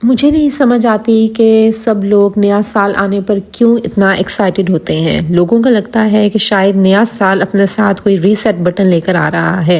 مجھے نہیں سمجھ آتی کہ سب لوگ نیا سال آنے پر کیوں اتنا ایکسائٹڈ ہوتے ہیں۔ لوگوں کو لگتا ہے کہ شاید نیا سال اپنے ساتھ کوئی ریسیٹ بٹن لے کر آ رہا ہے،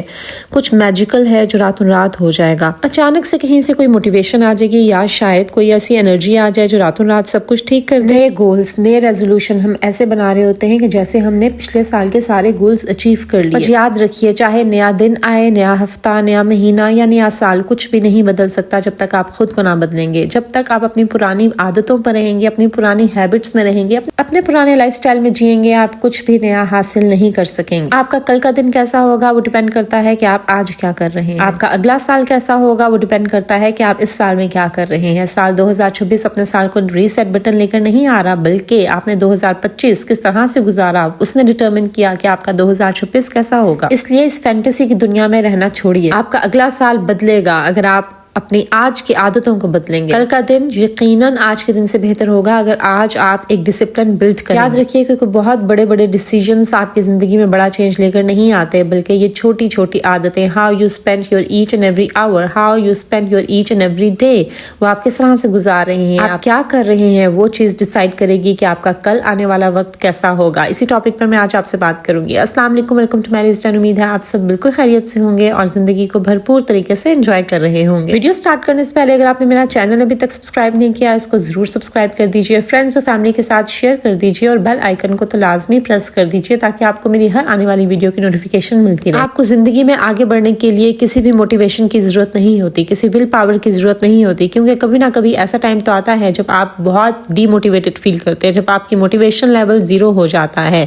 کچھ میجیکل ہے جو راتوں رات ہو جائے گا، اچانک سے کہیں سے کوئی موٹیویشن آ جائے گی، یا شاید کوئی ایسی انرجی آ جائے جو راتوں رات سب کچھ ٹھیک کر دے۔ نئے گولز، نئے ریزولوشن ہم ایسے بنا رہے ہوتے ہیں کہ جیسے ہم نے پچھلے سال کے سارے گولز اچیو کر لیے۔ اور یاد رکھیے، چاہے نیا دن آئے، نیا ہفتہ، نیا مہینہ یا نیا سال، کچھ بھی نہیں بدل سکتا جب تک آپ خود کو نہ بدلیں گے، جب تک آپ اپنی پرانی عادتوں پر رہیں گے، اپنی پرانی ہیبٹس میں رہیں گے، اپنے پرانے لائف سٹائل میں جئیں گے، آپ کچھ بھی نیا حاصل نہیں کر سکیں گے۔ آپ کا کل کا دن کیسا ہوگا وہ ڈیپینڈ کرتا ہے کہ آپ آج کیا کر رہے ہیں۔ آپ کا اگلا سال کیسا ہوگا وہ ڈیپینڈ کرتا ہے کہ آپ اس سال میں کیا کر رہے ہیں۔ سال 2026 اپنے سال کو ریسیٹ بٹن لے کر نہیں آ رہا، بلکہ آپ نے 2025 کس طرح سے گزارا اس نے ڈٹرمن کیا کہ آپ کا 2026 کیسا ہوگا۔ اس لیے اس فینٹیسی کی دنیا میں رہنا چھوڑیے۔ آپ کا اگلا سال بدلے گا اگر آپ اپنی آج کی عادتوں کو بدلیں گے۔ کل کا دن یقیناً آج کے دن سے بہتر ہوگا اگر آج آپ ایک ڈسپلن بلڈ کریں۔ یاد رکھیے کہ بہت بڑے بڑے ڈیسیژنز آپ کی زندگی میں بڑا چینج لے کر نہیں آتے، بلکہ یہ چھوٹی چھوٹی عادتیں، how you spend your each and every hour, how you spend your each and every day, وہ آپ کس طرح سے گزار رہے ہیں، آپ کیا کر رہے ہیں، وہ چیز ڈیسائیڈ کرے گی کہ آپ کا کل آنے والا وقت کیسا ہوگا۔ اسی ٹاپک پر میں آج آپ سے بات کروں گی۔ السلام علیکم، ویلکم ٹو میری اسٹائل۔ امید ہے آپ سب بالکل خیریت سے ہوں گے اور زندگی کو بھرپور طریقے سے انجوائے کر رہے ہوں گے۔ ویڈیو سٹارٹ کرنے سے پہلے اگر آپ نے میرا چینل ابھی تک سبسکرائب نہیں کیا، اس کو ضرور سبسکرائب کر دیجیے، فرینڈز اور فیملی کے ساتھ شیئر کر دیجیے اور بیل آئیکن کو تو لازمی پریس کر دیجیے تاکہ آپ کو میری ہر آنے والی ویڈیو کی نوٹیفیکیشن ملتی رہے۔ آپ کو زندگی میں آگے بڑھنے کے لیے کسی بھی موٹیویشن کی ضرورت نہیں ہوتی، کسی ول پاور کی ضرورت نہیں ہوتی، کیونکہ کبھی نہ کبھی ایسا ٹائم تو آتا ہے جب آپ بہت ڈی موٹیویٹڈ فیل کرتے ہیں، جب آپ کی موٹیویشن لیول زیرو ہو جاتا ہے،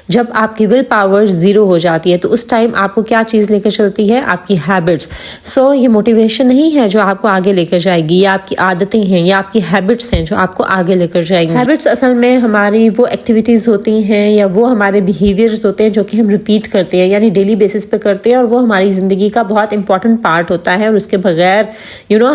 جب آپ کی ول پاور زیرو ہو جاتی ہے، تو اس ٹائم آپ کو کیا چیز لے کر چلتی ہے؟ آپ کی ہیبٹس۔ یہ موٹیویشن نہیں ہے جو آپ کو آگے لے کر جائے گی، یا آپ کی عادتیں ہیں یا آپ کی ہیبٹس ہیں جو آپ کو آگے لے کر جائیں گی۔ ہیبٹس اصل میں ہماری وہ ایکٹیویٹیز ہوتی ہیں یا وہ ہمارے بیہیویئرز ہوتے ہیں جو کہ ہم ریپیٹ کرتے ہیں، یعنی ڈیلی بیسس پہ کرتے ہیں، اور وہ ہماری زندگی کا بہت امپورٹنٹ پارٹ ہوتا ہے اور اس کے بغیر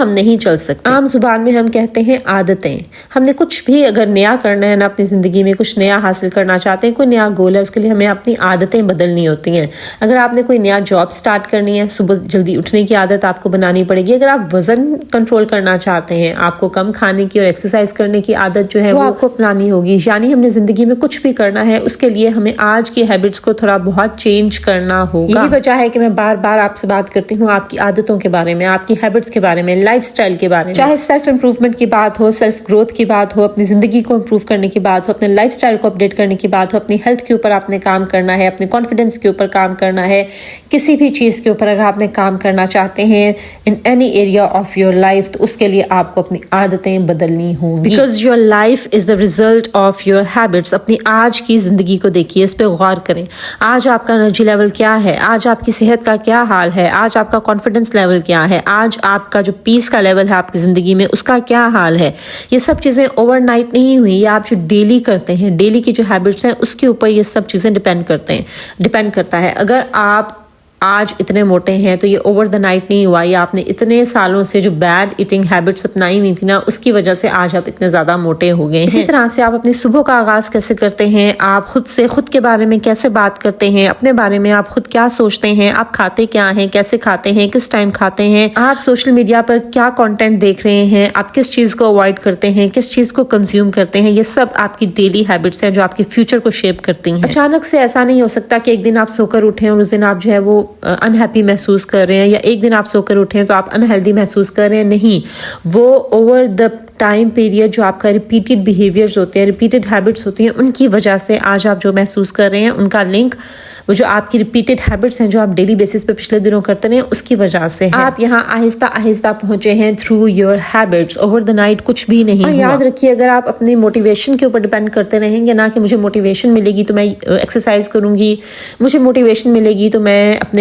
ہم نہیں چل سکتے۔ عام زبان میں ہم کہتے ہیں عادتیں۔ ہم نے کچھ بھی اگر نیا کرنا ہے نا، اپنی زندگی میں کچھ نیا حاصل کرنا چاہتے ہیں، کوئی نیا گول ہے، اس کے لیے ہمیں اپنی عادتیں بدلنی ہوتی ہیں۔ اگر آپ نے کوئی نیا جاب سٹارٹ کرنی ہے، صبح جلدی اٹھنے کی عادت آپ کو بنانی پڑے گی۔ اگر آپ وزن کنٹرول کرنا چاہتے ہیں، آپ کو کم کھانے کی اور ایکسرسائز کرنے کی عادت جو ہے وہ آپ کو اپنانی ہوگی۔ یعنی ہم نے زندگی میں کچھ بھی کرنا ہے، اس کے لیے ہمیں آج کی ہیبٹس کو تھوڑا بہت چینج کرنا ہوگا۔ یہی وجہ ہے کہ میں بار بار آپ سے بات کرتی ہوں آپ کی عادتوں کے بارے میں، آپ کی ہیبٹس کے بارے میں، لائف سٹائل کے بارے میں۔ چاہے سیلف امپروومنٹ کی بات ہو، سیلف گروتھ کی بات ہو، اپنی زندگی کو امپروو کرنے کی بات ہو، اپنے لائف سٹائل کو اپڈیٹ کرنے کی بات ہو، اپنی ہیلتھ کے اوپر آپ نے کام کرنا ہے، اپنے کانفیڈنس کے اوپر کام کرنا ہے، کسی بھی چیز کے اوپر اگر آپ نے کام کرنا چاہتے ہیں in any area of your life, تو اس کے لیے آپ کو اپنی عادتیں بدلنی ہوں گی۔ Because your life is the result of your habits. اپنی آج کی زندگی کو دیکھیے، اس پہ غور کریں۔ آج آپ کا انرجی لیول کیا ہے؟ آج آپ کی صحت کا کیا حال ہے؟ آج آپ کا کانفیڈنس لیول کیا ہے؟ آج آپ کا جو پیس کا لیول ہے آپ کی زندگی میں، اس کا کیا حال ہے؟ یہ سب چیزیں اوور نائٹ نہیں ہوئی، یہ آپ جو ڈیلی کرتے ہیں، ڈیلی کی جو ہیبٹس ہیں، اس کے اوپر یہ سب چیزیں ڈیپینڈ کرتا ہے۔ اگر آپ آج اتنے موٹے ہیں تو یہ اوور دا نائٹ نہیں ہوا، یا آپ نے اتنے سالوں سے جو بیڈ ایٹنگ ہیبٹس اپنائی ہوئی تھی نا، اس کی وجہ سے آج آپ اتنے زیادہ موٹے ہو گئے ہیں۔ اسی طرح سے آپ اپنی صبح کا آغاز کیسے کرتے ہیں، آپ خود کے بارے میں کیسے بات کرتے ہیں، اپنے بارے میں آپ خود کیا سوچتے ہیں، آپ کھاتے کیا ہیں، کیسے کھاتے ہیں، کس ٹائم کھاتے ہیں، آپ سوشل میڈیا پر کیا کنٹینٹ دیکھ رہے ہیں، آپ کس چیز کو اوائڈ کرتے ہیں، کس چیز کو کنزیوم کرتے ہیں، یہ سب آپ کی ڈیلی ہیبٹس ہیں جو آپ کے فیوچر کو شیپ کرتی ہیں۔ اچانک سے ایسا نہیں ہو سکتا کہ ایک دن آپ سو کر اٹھیں اور اس دن آپ جو ہے وہ انہیپی محسوس کر رہے ہیں، یا ایک دن آپ سو کر اٹھیں تو آپ انہیلدی محسوس کر رہے ہیں۔ نہیں، وہ اوور دا ٹائم پیریڈ جو آپ کا ریپیٹڈ بیہیویئرز ہوتے ہیں، ریپیٹڈ ہیبٹس ہوتی ہیں، ان کی وجہ سے آج آپ جو محسوس کر رہے ہیں، ان کا لنک وہ جو آپ کی ریپیٹڈ ہیبٹس ہیں جو آپ ڈیلی بیسس پہ پچھلے دنوں کرتے رہے ہیں، اس کی وجہ سے آپ یہاں آہستہ آہستہ پہنچے ہیں through your habits. Over the night کچھ بھی نہیں ہوا۔ یاد رکھیے، اگر آپ اپنی موٹیویشن کے اوپر ڈیپینڈ کرتے رہیں گے نا، کہ مجھے موٹیویشن ملے گی تو میں ایکسرسائز کروں گی، مجھے موٹیویشن ملے گی تو میں اپنے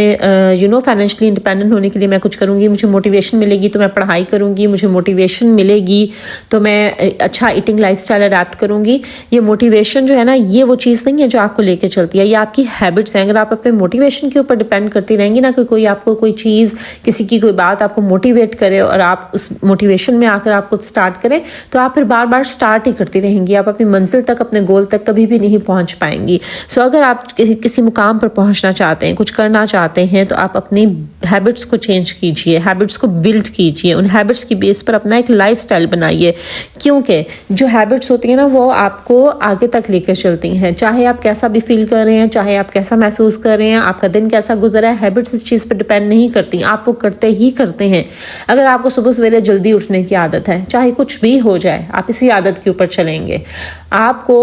فائنینشلی انڈیپینڈنٹ ہونے کے لیے میں کچھ کروں گی، مجھے موٹیویشن ملے گی تو میں پڑھائی کروں گی، مجھے موٹیویشن ملے گی تو میں اچھا ایٹنگ لائف سٹائل اڈیپٹ کروں گی، یہ موٹیویشن جو ہے نا، یہ وہ چیز نہیں ہے جو آپ کو لے کے چلتی ہے، یہ آپ کی ہیبٹس ہیں ہیں. اگر آپ اپنے موٹیویشن کے اوپر ڈپینڈ کرتی رہیں گی نا کہ کوئی آپ کو کوئی چیز، کسی کی کوئی بات آپ کو موٹیویٹ کرے اور آپ اس موٹیویشن میں آ کر آپ خود سٹارٹ کریں، تو آپ پھر بار بار سٹارٹ ہی کرتی رہیں گی. آپ اپنی منزل تک، اپنے گول تک کبھی بھی نہیں پہنچ پائیں گی. سو اگر آپ کسی مقام پر پہنچنا چاہتے ہیں، کچھ کرنا چاہتے ہیں، تو آپ اپنی ہیبٹس کو چینج کیجئے، ہیبٹس کو بلڈ کیجئے، ان ہیبٹس کی بیس پر اپنا ایک لائف سٹائل بنائیے. کیونکہ جو ہیبٹس ہوتی ہیں نا وہ آپ کو آگے تک لے کر چلتی ہیں. چاہے آپ کیسا بھی فیل کر رہے ہیں، چاہے آپ کیسا محسوس کر رہے ہیں، آپ کا دن کیسا گزرا ہے، ہیبٹس اس چیز پر ڈپینڈ نہیں کرتی، آپ وہ کرتے ہی کرتے ہیں. اگر آپ کو صبح سویرے جلدی اٹھنے کی عادت ہے، چاہے کچھ بھی ہو جائے، آپ اسی عادت کے اوپر چلیں گے. آپ کو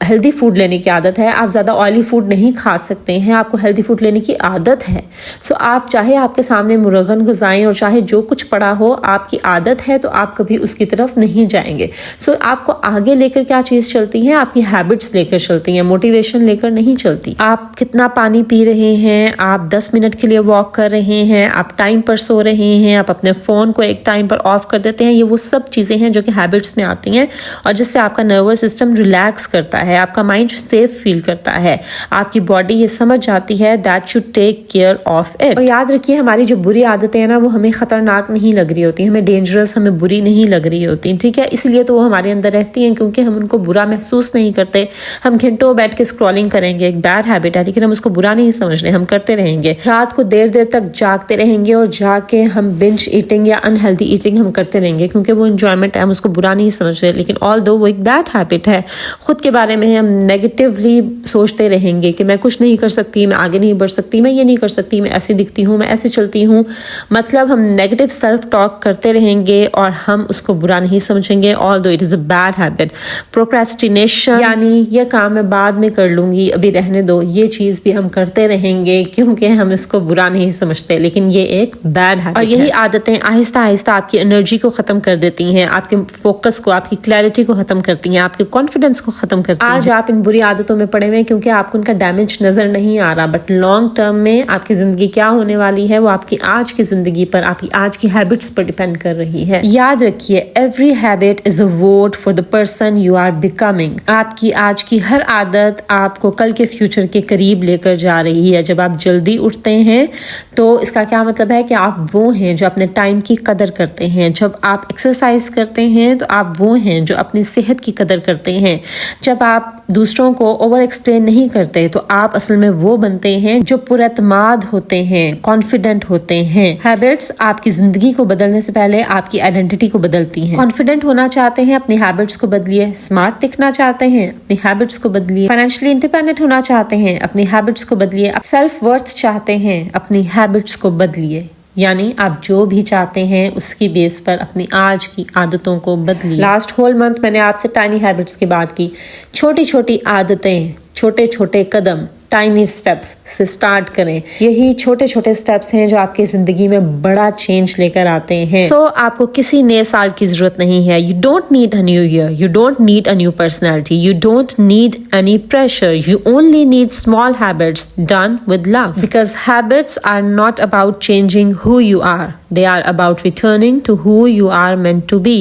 ہیلدی فوڈ لینے کی عادت ہے، آپ زیادہ آئلی فوڈ نہیں کھا سکتے ہیں، آپ کو ہیلدی فوڈ لینے کی عادت ہے. سو آپ چاہے آپ کے سامنے مرغن غذائیں اور چاہے جو کچھ پڑا ہو، آپ کی عادت ہے تو آپ کبھی اس کی طرف نہیں جائیں گے. سو آپ کو آگے لے کر کیا چیز چلتی ہے؟ آپ کی ہیبٹس لے کر چلتی ہیں، موٹیویشن لے کر نہیں چلتی. آپ کتنا پانی پی رہے ہیں، آپ 10 منٹ کے لیے واک کر رہے ہیں، آپ ٹائم پر سو رہے ہیں، آپ اپنے فون کو ایک ٹائم پر آف کر دیتے ہیں، یہ وہ سب چیزیں ہیں جو کہ ہیبٹس میں آتی ہیں اور جس سے آپ کا نروس سسٹم ریلیکس کرتا ہے، آپ کا مائنڈ سیف فیل کرتا ہے، آپ کی باڈی یہ سمجھ جاتی ہے that should take care of it. اور یاد رکھیے ہماری جو بری عادتیں ہیں نا وہ ہمیں خطرناک نہیں لگ رہی ہوتی، ہمیں ڈینجرس، ہمیں بری نہیں لگ رہی ہوتی، ٹھیک ہے؟ اس لیے تو وہ ہمارے اندر رہتی ہیں کیونکہ ہم ان کو برا محسوس نہیں کرتے. ہم گھنٹوں بیٹھ کے اسکرولنگ کریں گے، ایک بیڈ ہیبٹ ہے، لیکن ہم اس کو برا نہیں سمجھ رہے، ہم کرتے رہیں گے. رات کو دیر تک جاگتے رہیں گے اور جاگ کے ہم بنج ایٹنگ یا انہیلدی ایٹنگ ہم کرتے رہیں گے کیونکہ وہ انجوائمنٹ ہے، ہم اس کو برا نہیں سمجھ رہے، لیکن آل دو وہ ایک بیڈ ہیبٹ ہے. خود کے بارے میں ہم نیگیٹیولی سوچتے رہیں گے کہ میں کچھ نہیں کر سکتی، میں آگے نہیں بڑھ سکتی، میں یہ نہیں کر سکتی، میں ایسی دکھتی ہوں، میں ایسے چلتی ہوں. مطلب ہم نیگیٹو سیلف ٹاک کرتے رہیں گے اور ہم اس کو برا نہیں سمجھیں گے، all do it is a bad habit. Procrastination یعنی یہ کام میں بعد میں کر لوں گی، ابھی رہنے دو، یہ چیز بھی ہم کرتے رہیں گے کیونکہ ہم اس کو برا نہیں سمجھتے، لیکن یہ ایک بیڈ ہیبٹ ہے. اور یہی عادتیں آہستہ آہستہ آپ کی انرجی کو ختم کر دیتی ہیں، آپ کے فوکس کو، آپ کی کلیئرٹی کو ختم کرتی ہیں، آپ کے کانفیڈنس کو ختم کرتی ہیں. آج آپ ان بری عادتوں میں پڑے ہوئے کیونکہ آپ کو ان کا ڈیمیج نظر نہیں آ رہا، بٹ لانگ ٹرم میں آپ کی زندگی کیا ہونے والی ہے وہ آپ کی آج کی زندگی پر، آپ کی آج کی ہیبٹس پر ڈیپینڈ کر رہی ہے. یاد رکھیے every habit is a vote for the person you are becoming. آپ کی آج کی ہر عادت آپ کو کل کے فیوچر کے قریب لے کر جا رہی ہے. جب آپ جلدی اٹھتے ہیں تو اس کا کیا مطلب ہے کہ آپ وہ ہیں جو اپنے ٹائم کی قدر کرتے ہیں. جب آپ ایکسرسائز کرتے ہیں تو آپ وہ ہیں جو اپنی صحت کی قدر کرتے ہیں. جب آپ دوسروں کو اوور ایکسپلین نہیں کرتے تو آپ اصل میں وہ بنتے ہیں جو پر اعتماد ہوتے ہیں، کانفیڈنٹ ہوتے ہیں. ہیبٹس آپ کی زندگی کو بدلنے سے پہلے آپ کی آئیڈینٹی کو بدلتی ہیں. کانفیڈنٹ ہونا چاہتے ہیں، اپنی ہیبٹس کو بدلیے. اسمارٹ دکھنا چاہتے ہیں، اپنی ہیبٹس کو بدلیے. فائنینشلی انڈیپینڈنٹ ہونا چاہتے ہیں، اپنی ہیبٹس کو بدلیے. سیلف ورتھ چاہتے ہیں، اپنی ہیبٹس کو بدلیے. یعنی آپ جو بھی چاہتے ہیں اس کی بیس پر اپنی آج کی عادتوں کو بدلیے. لاسٹ ہول منتھ میں نے آپ سے ٹائنی ہیبٹس کی بات کی. چھوٹی چھوٹی عادتیں، چھوٹے چھوٹے قدم، ٹائنی سٹیپس سے سٹارٹ کریں. یہی چھوٹے چھوٹے سٹیپس ہیں جو آپ کی زندگی میں بڑا چینج لے کر آتے ہیں. سو آپ کو کسی نئے سال کی ضرورت نہیں ہے. You don't need a new year, you don't need a new personality, you don't need any pressure. You only need small habits done with love. Because habits are not about changing who you are, they are about returning to who you are meant to be.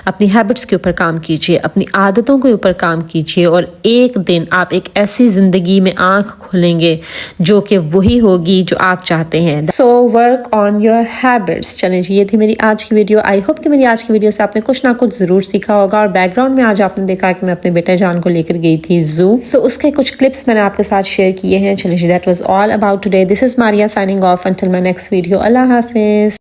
اپنی habits کے اوپر کام کیجئے، اپنی عادتوں کے اوپر کام کیجئے اور ایک دن آپ ایک ایسی زندگی میں آنکھ کھولیں گے جو کہ وہی ہوگی جو آپ چاہتے ہیں. So work on your habits. چلیں جی، یہ تھی میری آج کی ویڈیو. آئی ہوپ کہ میری آج کی ویڈیو سے آپ نے کچھ نہ کچھ ضرور سیکھا ہوگا. اور بیک گراؤنڈ میں آج آپ نے دیکھا کہ میں اپنے بیٹے جان کو لے کر گئی تھی زو. سو اس کے کچھ کلپس میں نے آپ کے ساتھ شیئر کیے ہیں. چلیں جی، that was all about today. This is Maria signing off until my next video. اللہ حافظ.